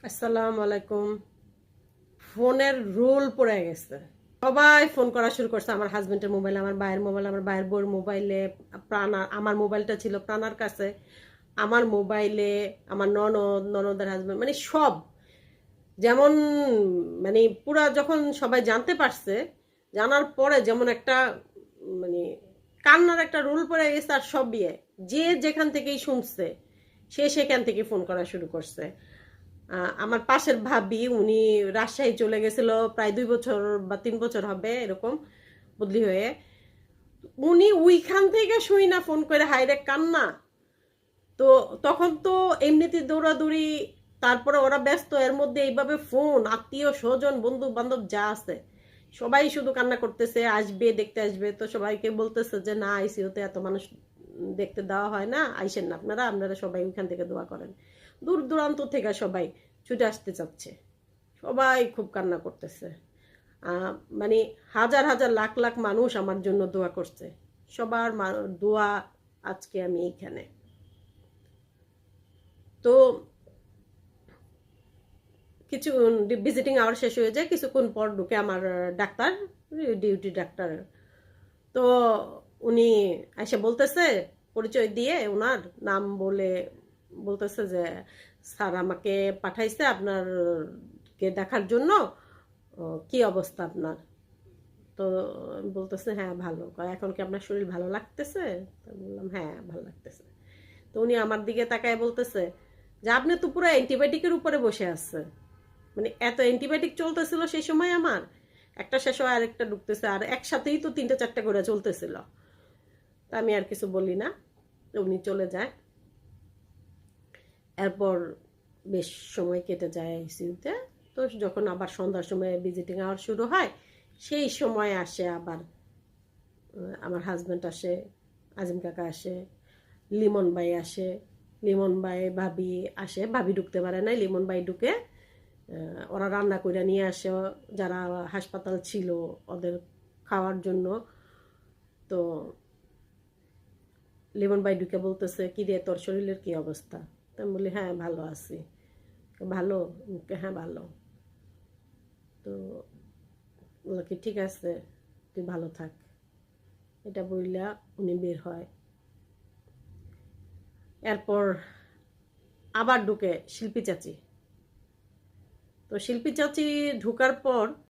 আসসালামু আলাইকুম। ফোনের রোল পড়ে গেছে, সবাই ফোন করা শুরু করছে। আমার হাজবেন্ডের মোবাইল, আমার ভাইয়ের মোবাইল, আমার ভাইয়ের বউর মোবাইলে, প্রাণা আমার মোবাইলটা ছিল প্রাণার কাছে, আমার মোবাইলে, আমার ননদের হাজবেন্ড, মানে সব যেমন, মানে পুরা যখন সবাই জানতে পারছে, জানার পরে যেমন একটা মানে কান্নার একটা রোল পড়ে গেছে। আর সব বিয়ে যে যেখান থেকেই শুনছে সে সেখান থেকে ফোন করা শুরু করছে। আমার পাশের ভাবি, উনি রাজশাহী চলে গেছিল প্রায় 2 বছর বা 3 বছর হবে এরকম বদলি হয়ে। উনি ওইখান থেকে শুই না ফোন করে হাইরে কান্না। তো তখন তো এমনিতে দৌড়াদৌড়ি, তারপরে ওরা ব্যস্ত, এর মধ্যে এইভাবে ফোন, আত্মীয় স্বজন বন্ধু বান্ধব যা আছে সবাই শুধু কান্না করতেছে, আসবে দেখতে আসবে। তো সবাইকে বলতেছে যে না, আইসিইউতে এত মানুষ দেখতে দেওয়া হয় না, আইসেন না আপনারা, আপনারা সবাই ওইখান থেকে দোয়া করেন। দূর দূরান্ত থেকে সবাই ছুটে আসতে চাচ্ছে, সবাই খুব কান্না করতেছে। মানে হাজার হাজার লাখ লাখ মানুষ আমার জন্য দোয়া করছে। সবার দোয়া আজকে আমি এইখানে। তো কিছু ভিজিটিং আওয়ার শেষ হয়ে যায়, কিছুক্ষণ পর ঢুকে আমার ডাক্তার, ডিউটি ডাক্তার। তো উনি এসে বলতেছে, পরিচয় দিয়ে ওনার নাম বলে বলতেছে যে স্যার আমাকে পাঠাইছে আপনার কে দেখার জন্য। কি অবস্থা আপনার? তো বলতেছে হ্যাঁ ভালো। এখন কি আপনার শরীর ভালো লাগতেছে? তো বললাম হ্যাঁ ভালো লাগতেছে। তো উনি আমার দিকে তাকায় বলতেছে যে আপনি তো পুরো অ্যান্টিবায়োটিকের উপরে বসে আছে। মানে এত অ্যান্টিবায়োটিক চলতেছিল সেই সময় আমার, একটা শেষ হয় আরেকটা ঢুকতেছে, আর একসাথেই তো 3টা 4টা করে চলতেছিল। তা আমি আর কিছু বলি না, উনি চলে যায়। এরপর বেশ সময় কেটে যায় আইসিইউতে। তো যখন আবার সন্ধ্যার সময় ভিজিটিং আওয়ার শুরু হয়, সেই সময় আসে আবার আমার হাজব্যান্ড আসে, আজিম কাকা আসে, লিমন ভাই আসে, লিমন ভাই ভাবি আসে, ভাবি ঢুকতে পারে নাই, লিমন ভাই ঢুকে। ওরা রান্না করে নিয়ে আসে যারা হাসপাতাল ছিল ওদের খাওয়ার জন্য। তো লিমন ভাই ঢুকে বলতেছে কি রে, তোর শরীরের কি অবস্থা? তো আমি বলি হ্যাঁ ভালো আছি। ভালো? হ্যাঁ ভালো। তো বললো কি ঠিক আছে, তুই ভালো থাক। এটা বললা উনি বের হয়। এরপর আবার ঢুকে শিল্পী চাচি। তো শিল্পী চাচি ঢুকার পর